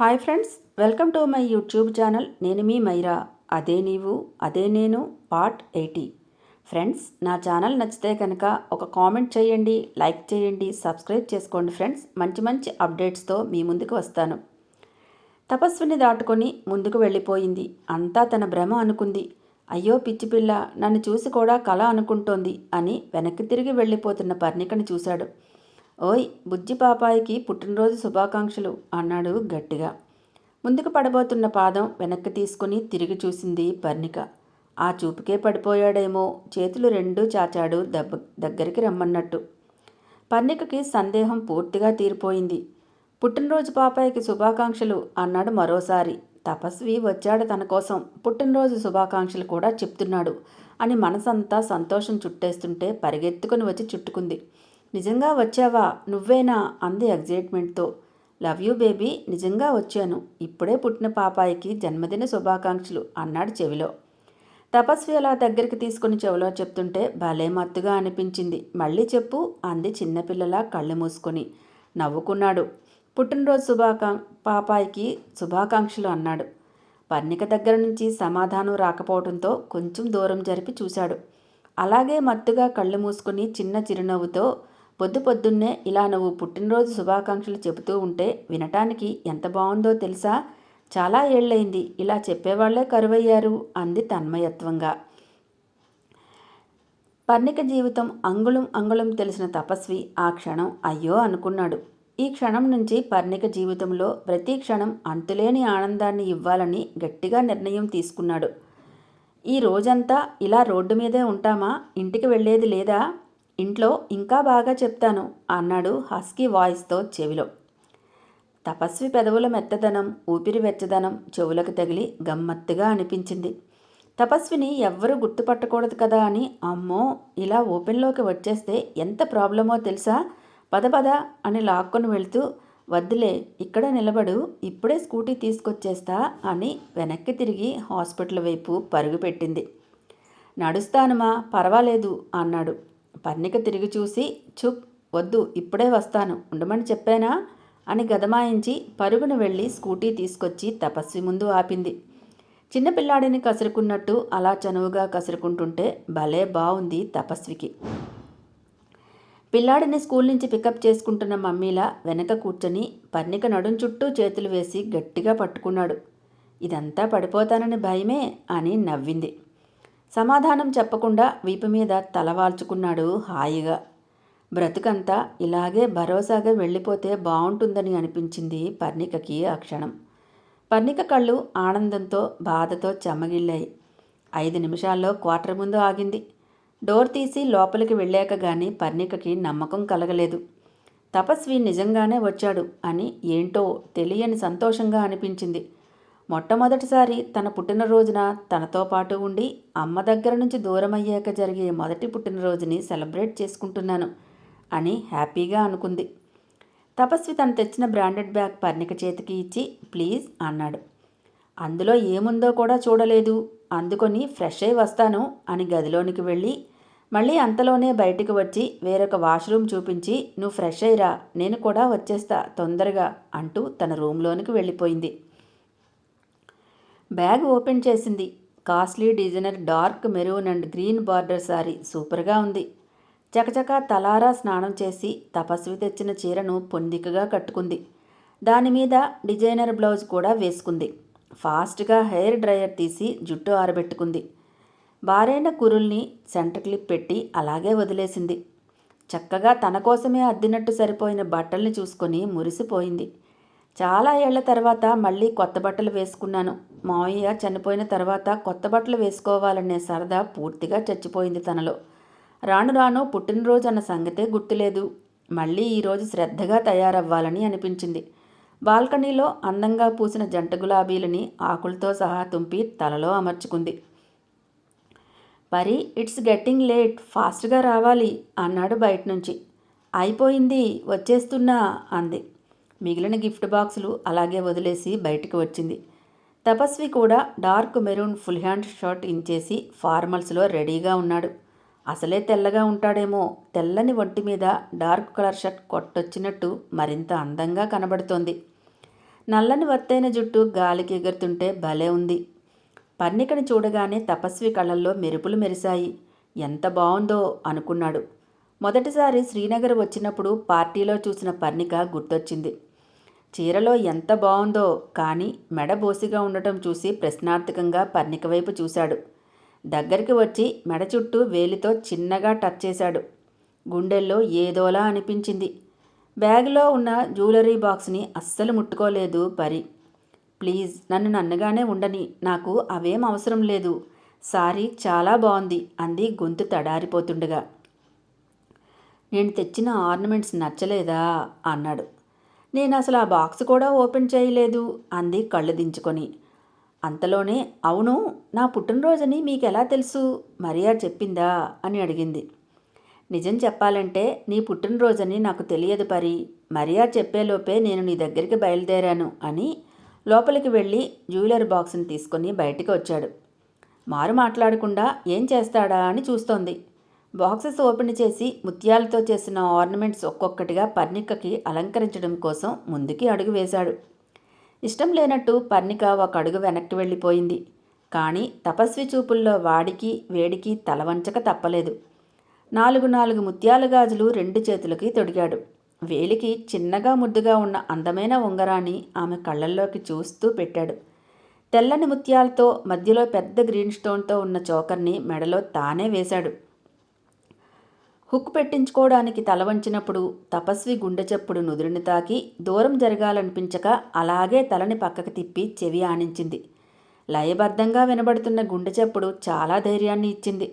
Hi friends, welcome to my YouTube channel. నేను మీ మైరా. అదే నీవు అదే నేను పార్ట్ 80. ఫ్రెండ్స్, నా ఛానల్ నచ్చితే కనుక ఒక కామెంట్ చేయండి, లైక్ చేయండి, సబ్స్క్రైబ్ చేసుకోండి ఫ్రెండ్స్. మంచి మంచి అప్డేట్స్తో మీ ముందుకు వస్తాను. తపస్విని దాటుకొని ముందుకు వెళ్ళిపోయింది. అంతా తన భ్రమ అనుకుంది. అయ్యో పిచ్చి పిల్ల, నన్ను చూసి కూడా కళ అనుకుంటోంది అని వెనక్కి తిరిగి వెళ్ళిపోతున్న పర్ణికని చూశాడు. ఓయ్ బుజ్జి పాపాయికి పుట్టినరోజు శుభాకాంక్షలు అన్నాడు గట్టిగా. ముందుకు పడబోతున్న పాదం వెనక్కి తీసుకుని తిరిగి చూసింది పర్ణిక. ఆ చూపుకే పడిపోయాడేమో, చేతులు రెండూ చాచాడు దగ్గరికి రమ్మన్నట్టు. పర్ణికకి సందేహం పూర్తిగా తీరిపోయింది. పుట్టినరోజు పాపాయికి శుభాకాంక్షలు అన్నాడు మరోసారి. తపస్వి వచ్చాడు తన కోసం, పుట్టినరోజు శుభాకాంక్షలు కూడా చెప్తున్నాడు అని మనసంతా సంతోషం చుట్టేస్తుంటే పరిగెత్తుకుని వచ్చి చుట్టుకుంది. నిజంగా వచ్చావా, నువ్వేనా అంది ఎగ్జైట్మెంట్తో. లవ్ యూ బేబీ, నిజంగా వచ్చాను. ఇప్పుడే పుట్టిన పాపాయికి జన్మదిన శుభాకాంక్షలు అన్నాడు చెవిలో. తపస్వి అలా దగ్గరికి తీసుకుని చెవిలో చెప్తుంటే భలే మత్తుగా అనిపించింది. మళ్ళీ చెప్పు అంది చిన్నపిల్లలా కళ్ళు మూసుకొని. నవ్వుకున్నాడు. పుట్టినరోజు పాపాయికి శుభాకాంక్షలు అన్నాడు. పర్ణిక దగ్గర నుంచి సమాధానం రాకపోవడంతో కొంచెం దూరం జరిపి చూశాడు. అలాగే మత్తుగా కళ్ళు మూసుకుని చిన్న చిరునవ్వుతో, పొద్దున్నే ఇలా నువ్వు పుట్టినరోజు శుభాకాంక్షలు చెబుతూ ఉంటే వినటానికి ఎంత బాగుందో తెలుసా? చాలా ఏళ్ళైంది, ఇలా చెప్పేవాళ్లే కరువయ్యారు అంది తన్మయత్వంగా. పర్ణిక జీవితం అంగుళం అంగుళం తెలిసిన తపస్వి ఆ క్షణం అయ్యో అనుకున్నాడు. ఈ క్షణం నుంచి పర్ణిక జీవితంలో ప్రతి క్షణం అంతులేని ఆనందాన్ని ఇవ్వాలని గట్టిగా నిర్ణయం తీసుకున్నాడు. ఈ రోజంతా ఇలా రోడ్డు మీదే ఉంటామా? ఇంటికి వెళ్ళేది లేదా? ఇంట్లో ఇంకా బాగా చెప్తాను అన్నాడు హస్కీ వాయిస్తో చెవిలో. తపస్వి పెదవుల మెత్తదనం, ఊపిరి వెచ్చదనం చెవులకు తగిలి గమ్మత్తుగా అనిపించింది. తపస్విని ఎవ్వరూ గుర్తుపట్టకూడదు కదా అని, అమ్మో ఇలా ఓపెన్లోకి వచ్చేస్తే ఎంత ప్రాబ్లమో తెలుసా? పద అని లాక్కొని వెళ్తూ, వద్దులే ఇక్కడ నిలబడు, ఇప్పుడే స్కూటీ తీసుకొచ్చేస్తా అని వెనక్కి తిరిగి హాస్పిటల్ వైపు పరుగు పెట్టింది. నడుస్తానుమా, పర్వాలేదు అన్నాడు. పర్ణిక తిరిగి చూసి, చుప్, వద్దు, ఇప్పుడే వస్తాను, ఉండమని చెప్పానా అని గదమాయించి పరుగును వెళ్ళి స్కూటీ తీసుకొచ్చి తపస్వి ముందు ఆపింది. చిన్నపిల్లాడిని కసురుకున్నట్టు అలా చనువుగా కసురుకుంటుంటే భలే బాగుంది తపస్వికి. పిల్లాడిని స్కూల్ నుంచి పికప్ చేసుకుంటున్న మమ్మీలా వెనక కూర్చొని పర్ణిక నడుం చుట్టూ చేతులు వేసి గట్టిగా పట్టుకున్నాడు. ఇదంతా పడిపోతానని భయమే అని నవ్వింది. సమాధానం చెప్పకుండా వీపు మీద తలవాల్చుకున్నాడు హాయిగా. బ్రతుకంతా ఇలాగే భరోసాగా వెళ్ళిపోతే బాగుంటుందని అనిపించింది పర్ణికకి ఆ క్షణం. పర్ణిక కళ్ళు ఆనందంతో బాధతో చెమ్మగిల్లాయి. 5 నిమిషాల్లో క్వార్టర్ ముందు ఆగింది. డోర్ తీసి లోపలికి వెళ్ళాక గాని పర్ణికకి నమ్మకం కలగలేదు. తపస్వి నిజంగానే వచ్చాడు అని ఏంటో తెలియని సంతోషంగా అనిపించింది. మొట్టమొదటిసారి తన పుట్టినరోజున తనతో పాటు ఉండి అమ్మ దగ్గర నుంచి దూరమయ్యాక జరిగే మొదటి పుట్టినరోజుని సెలబ్రేట్ చేసుకుంటున్నాను అని హ్యాపీగా అనుకుంది. తపస్వి తను తెచ్చిన బ్రాండెడ్ బ్యాగ్ పర్ణిక చేతికి ఇచ్చి ప్లీజ్ అన్నాడు. అందులో ఏముందో కూడా చూడలేదు, అందుకొని ఫ్రెష్ అయి వస్తాను అని గదిలోనికి వెళ్ళి మళ్ళీ అంతలోనే బయటికి వచ్చి వేరొక వాష్రూమ్ చూపించి, నువ్వు ఫ్రెష్ అయ్యిరా, నేను కూడా వచ్చేస్తా తొందరగా అంటూ తన రూమ్లోనికి వెళ్ళిపోయింది. బ్యాగ్ ఓపెన్ చేసింది. Costly designer dark maroon and green border sorry సూపర్గా ఉంది. చకచకా తలారా స్నానం చేసి తపస్వి తెచ్చిన చీరను పొందికగా కట్టుకుంది. దానిమీద డిజైనర్ బ్లౌజ్ కూడా వేసుకుంది. ఫాస్ట్గా హెయిర్ డ్రయర్ తీసి జుట్టు ఆరబెట్టుకుంది. బారైన కురుల్ని సెంటర్ క్లిప్ పెట్టి అలాగే వదిలేసింది. చక్కగా తన కోసమే అద్దినట్టు సరిపోయిన బట్టల్ని చూసుకొని మురిసిపోయింది. చాలా ఏళ్ల తర్వాత మళ్ళీ కొత్త బట్టలు వేసుకున్నాను. మావయ్య చనిపోయిన తర్వాత కొత్త బట్టలు వేసుకోవాలనే సరదా పూర్తిగా చచ్చిపోయింది తనలో. రాను రాను పుట్టినరోజు అన్న సంగతే గుర్తులేదు. మళ్ళీ ఈరోజు శ్రద్ధగా తయారవ్వాలని అనిపించింది. బాల్కనీలో అందంగా పూసిన జంట గులాబీలని ఆకులతో సహా తుంపి తలలో అమర్చుకుంది. పరి, ఇట్స్ గెట్టింగ్ లేట్, ఫాస్ట్గా రావాలి అన్నాడు బయట నుంచి. అయిపోయింది, వచ్చేస్తున్నా అంది. మిగిలిన గిఫ్ట్ బాక్సులు అలాగే వదిలేసి బయటికి వచ్చింది. తపస్వి కూడా dark maroon full hand shirt ఇంచేసి ఫార్మల్స్లో రెడీగా ఉన్నాడు. అసలే తెల్లగా ఉంటాడేమో, తెల్లని ఒంటి మీద డార్క్ కలర్ షర్ట్ కొట్టొచ్చినట్టు మరింత అందంగా కనబడుతోంది. నల్లని వత్తైన జుట్టు గాలికి ఎగురుతుంటే భలే ఉంది. పర్ణికని చూడగానే తపస్వి కళ్ళల్లో మెరుపులు మెరిశాయి. ఎంత బావుందో అనుకున్నాడు. మొదటిసారి శ్రీనగర్ వచ్చినప్పుడు పార్టీలో చూసిన పర్ణిక గుర్తొచ్చింది. చీరలో ఎంత బావుందో, కానీ మెడ బోసిగా ఉండటం చూసి ప్రశ్నార్థకంగా పర్ణిక వైపు చూశాడు. దగ్గరికి వచ్చి మెడ చుట్టూ వేలితో చిన్నగా టచ్ చేశాడు. గుండెల్లో ఏదోలా అనిపించింది. బ్యాగ్లో ఉన్న జ్యువెలరీ బాక్స్ని అస్సలు ముట్టుకోలేదు పరి. ప్లీజ్ నన్ను నన్నగానే ఉండని, నాకు అవేం అవసరం లేదు. సారీ, చాలా బాగుంది అంది గొంతు తడారిపోతుండగా. నేను తెచ్చిన ఆర్నమెంట్స్ నచ్చలేదా అన్నాడు. నేను అసలు ఆ బాక్స్ కూడా ఓపెన్ చేయలేదు అంది కళ్ళు దించుకొని. అంతలోనే అవును, నా పుట్టినరోజని మీకెలా తెలుసు, మరియా చెప్పిందా అని అడిగింది. నిజం చెప్పాలంటే నీ పుట్టినరోజని నాకు తెలియదు పరి. మరియా చెప్పేలోపే నేను నీ దగ్గరికి బయలుదేరాను అని లోపలికి వెళ్ళి జ్యువెలరీ బాక్స్ని తీసుకొని బయటికి వచ్చాడు. మారు మాట్లాడకుండా ఏం చేస్తాడా అని చూస్తోంది. బాక్సెస్ ఓపెన్ చేసి ముత్యాలతో చేసిన ఆర్నమెంట్స్ ఒక్కొక్కటిగా పర్ణికకి అలంకరించడం కోసం ముందుకి అడుగు వేశాడు. ఇష్టం లేనట్టు పర్ణిక ఒక అడుగు వెనక్కి వెళ్ళిపోయింది. కానీ తపస్వి చూపుల్లో వాడికి వేడికి తలవంచక తప్పలేదు. నాలుగు ముత్యాల గాజులు 2 చేతులకి తొడిగాడు. వేలికి చిన్నగా ముద్దుగా ఉన్న అందమైన ఉంగరాన్ని ఆమె కళ్ళల్లోకి చూస్తూ పెట్టాడు. తెల్లని ముత్యాలతో మధ్యలో పెద్ద గ్రీన్ స్టోన్తో ఉన్న చోకర్ని మెడలో తానే వేశాడు. హుక్ పెట్టించుకోవడానికి తల వంచినప్పుడు తపస్వి గుండె చప్పుడు నుదురుని తాకి దూరం జరగాలనిపించక అలాగే తలని పక్కకి తిప్పి చెవి ఆనించింది. లయబద్ధంగా వినబడుతున్న గుండె చప్పుడు చాలా ధైర్యాన్ని ఇచ్చింది.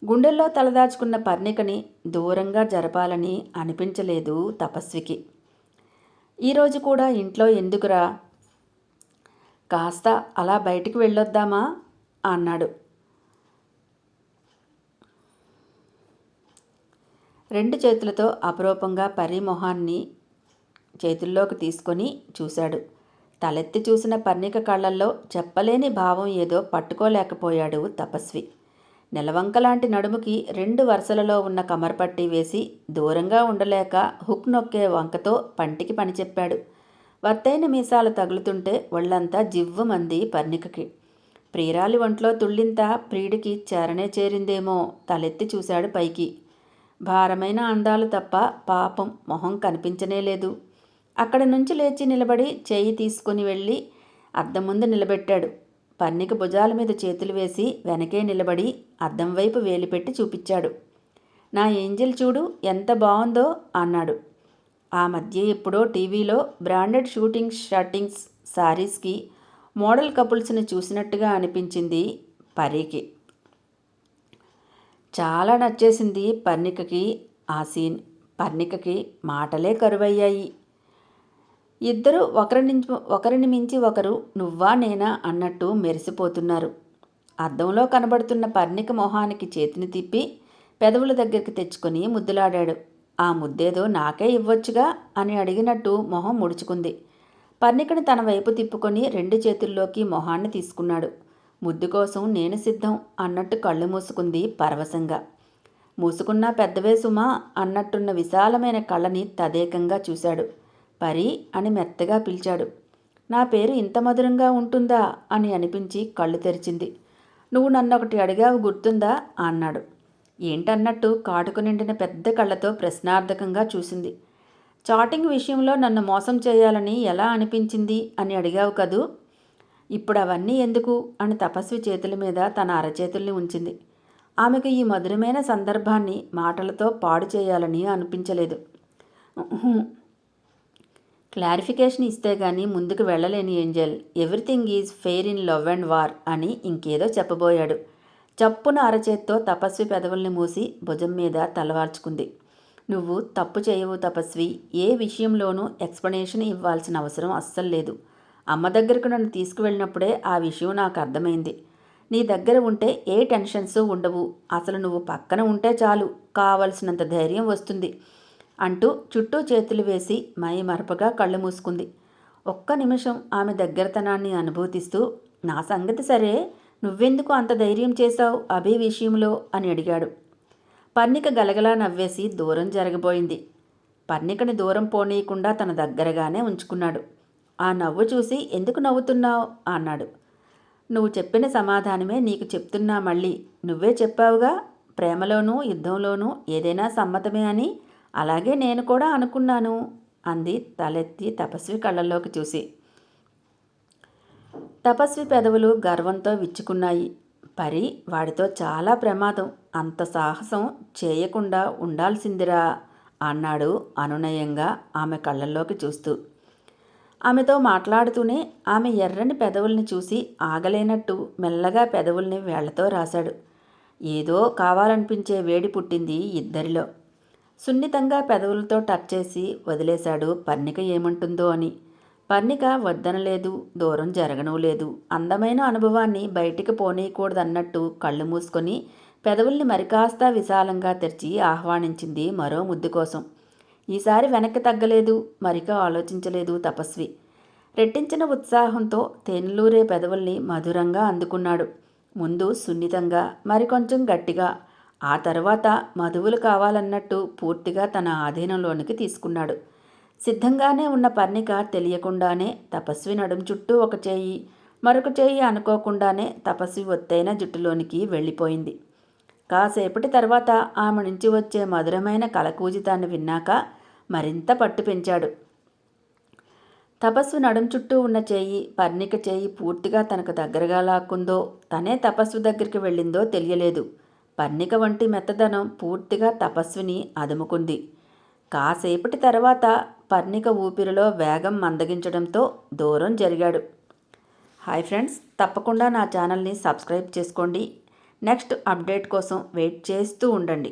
గుండెల్లో తలదాచుకున్న పర్ణికని దూరంగా జరపాలని అనిపించలేదు తపస్వికి. ఈరోజు కూడా ఇంట్లో ఎందుకురా, కాస్త అలా బయటికి వెళ్ళొద్దామా అన్నాడు. 2 చేతులతో అపురూపంగా పరి మొహాన్ని చేతుల్లోకి తీసుకొని చూశాడు. తలెత్తి చూసిన పర్ణిక కళ్ళల్లో చెప్పలేని భావం ఏదో పట్టుకోలేకపోయాడు తపస్వి. నెలవంకలాంటి నడుముకి 2 వరుసలలో ఉన్న కమరపట్టి వేసి దూరంగా ఉండలేక హుక్ నొక్కే వంకతో పంటికి పని చెప్పాడు. వత్తైన మీసాలు తగులుతుంటే ఒళ్ళంతా జివ్వుమంది పర్ణికకి. ప్రియురాలి ఒంట్లో తుళ్ళింత ప్రియుడికి చేరనే చేరిందేమో తలెత్తి చూశాడు పైకి. భారమైన అందాలు తప్ప పాపం మొహం కనిపించనేలేదు. అక్కడి నుంచి లేచి నిలబడి చేయి తీసుకుని వెళ్ళి అద్దం ముందు నిలబెట్టాడు. పర్ణిక భుజాల మీద చేతులు వేసి వెనకే నిలబడి అద్దం వైపు వేలిపెట్టి చూపించాడు. నా ఏంజెల్ చూడు ఎంత బాగుందో అన్నాడు. ఆ మధ్య ఎప్పుడో టీవీలో బ్రాండెడ్ షర్టింగ్స్ శారీస్కి మోడల్ కపుల్స్ని చూసినట్టుగా అనిపించింది పరికి. చాలా నచ్చేసింది పర్ణికకి ఆ సీన్. పర్ణికకి మాటలే కరువయ్యాయి. ఇద్దరు ఒకరిని మించి ఒకరు నువ్వా నేనా అన్నట్టు మెరిసిపోతున్నారు. అద్దంలో కనబడుతున్న పర్ణిక మొహానికి చేతిని తిప్పి పెదవుల దగ్గరికి తెచ్చుకొని ముద్దులాడాడు. ఆ ముద్దేదో నాకే ఇవ్వొచ్చుగా అని అడిగినట్టు మొహం ముడుచుకుంది. పర్ణికని తన వైపు తిప్పుకొని 2 చేతుల్లోకి మొహాన్ని తీసుకున్నాడు. ముద్దు కోసం నేను సిద్ధం అన్నట్టు కళ్ళు మూసుకుంది పరవశంగా. మూసుకున్నా పెద్దవే సుమా అన్నట్టున్న విశాలమైన కళ్ళని తదేకంగా చూశాడు. పరి అని మెత్తగా పిలిచాడు. నా పేరు ఇంత మధురంగా ఉంటుందా అని అనిపించి కళ్ళు తెరిచింది. నువ్వు నన్నొకటి అడిగావు గుర్తుందా అన్నాడు. ఏంటన్నట్టు కాటుకు నిండిన పెద్ద కళ్ళతో ప్రశ్నార్థకంగా చూసింది. చాటింగ్ విషయంలో నన్ను మోసం చేయాలని ఎలా అనిపించింది అని అడిగావు కదూ. ఇప్పుడు అవన్నీ ఎందుకు అని తపస్వి చేతుల మీద తన అరచేతుల్ని ఉంచింది. ఆమెకు ఈ మధురమైన సందర్భాన్ని మాటలతో పాడు చేయాలని అనిపించలేదు. క్లారిఫికేషన్ ఇస్తే గానీ ముందుకు వెళ్ళలేని Angel, everything is fair in love and war అని ఇంకేదో చెప్పబోయాడు. చప్పున అరచేత్తో తపస్వి పెదవుల్ని మూసి భుజం మీద తలవాల్చుకుంది. నువ్వు తప్పు చేయవు తపస్వి. ఏ విషయంలోనూ ఎక్స్ప్లెనేషన్ ఇవ్వాల్సిన అవసరం అస్సలు లేదు. అమ్మ దగ్గరకు నన్ను తీసుకువెళ్ళినప్పుడే ఆ విషయం నాకు అర్థమైంది. నీ దగ్గర ఉంటే ఏ టెన్షన్స్ ఉండవు. అసలు నువ్వు పక్కన ఉంటే చాలు, కావలసినంత ధైర్యం వస్తుంది అంటూ చుట్టూ చేతులు వేసి మరపగా కళ్ళు మూసుకుంది. ఒక్క నిమిషం ఆమె దగ్గరతనాన్ని అనుభూతిస్తూ, నా సంగతి సరే, నువ్వెందుకు అంత ధైర్యం చేశావు అభి విషయంలో అని అడిగాడు. పర్ణిక గలగలా నవ్వేసి దూరం జరగబోయింది. పర్ణికని దూరం పోనీయకుండా తన దగ్గరగానే ఉంచుకున్నాడు. ఆ నవ్వు చూసి ఎందుకు నవ్వుతున్నావు అన్నాడు. నువ్వు చెప్పిన సమాధానమే నీకు చెప్తున్నా మళ్ళీ. నువ్వే చెప్పావుగా, ప్రేమలోనూ యుద్ధంలోనూ ఏదైనా సమ్మతమే అని. అలాగే నేను కూడా అనుకున్నాను అంది తలెత్తి తపస్వి కళ్ళల్లోకి చూసి. తపస్వి పెదవులు గర్వంతో విచ్చుకున్నాయి. పరి వాడితో చాలా ప్రమాదం, అంత సాహసం చేయకుండా ఉండాల్సిందిరా అన్నాడు అనునయంగా ఆమె కళ్ళల్లోకి చూస్తూ. ఆమెతో మాట్లాడుతూనే ఆమె ఎర్రని పెదవుల్ని చూసి ఆగలేనట్టు మెల్లగా పెదవుల్ని వేళ్లతో రాశాడు. ఏదో కావాలనిపించే వేడి పుట్టింది ఇద్దరిలో. సున్నితంగా పెదవులతో టచ్ చేసి వదిలేశాడు పర్ణిక ఏమంటుందో అని. పర్ణిక వద్దనలేదు, దూరం జరగనూ లేదు. అందమైన అనుభవాన్ని బయటికి పోనీయకూడదన్నట్టు కళ్ళు మూసుకొని పెదవుల్ని మరికాస్త విశాలంగా తెరిచి ఆహ్వానించింది మరో ముద్దు కోసం. ఈసారి వెనక్కి తగ్గలేదు, మరిక ఆలోచించలేదు తపస్వి. రెట్టించిన ఉత్సాహంతో తేనెలూరే పెదవుల్ని మధురంగా అందుకున్నాడు. ముందు సున్నితంగా, మరికొంచెం గట్టిగా, ఆ తర్వాత మధువులు కావాలన్నట్టు పూర్తిగా తన ఆధీనంలోనికి తీసుకున్నాడు. సిద్ధంగానే ఉన్న పర్ణిక తెలియకుండానే తపస్వి నడుం చుట్టూ ఒక చేయి, మరొక చేయి అనుకోకుండానే తపస్వి ఒత్తైన జుట్టులోనికి వెళ్ళిపోయింది. కాసేపటి తర్వాత ఆమె నుంచి వచ్చే మధురమైన కలకూజితాన్ని విన్నాక మరింత పట్టు పెంచాడు. తపస్సు నడుం చుట్టూ ఉన్న చేయి పర్ణిక చేయి పూర్తిగా తనకు దగ్గరగా లాక్కుందో, తనే తపస్సు దగ్గరికి వెళ్ళిందో తెలియలేదు. పర్ణిక వంటి మెత్తదనం పూర్తిగా తపస్విని అదుముకుంది. కాసేపటి తర్వాత పర్ణిక ఊపిరిలో వేగం మందగించడంతో దూరం జరిగాడు. హాయ్ ఫ్రెండ్స్, తప్పకుండా నా ఛానల్ని సబ్స్క్రైబ్ చేసుకోండి. నెక్స్ట్ అప్డేట్ కోసం వెయిట్ చేస్తూ ఉండండి.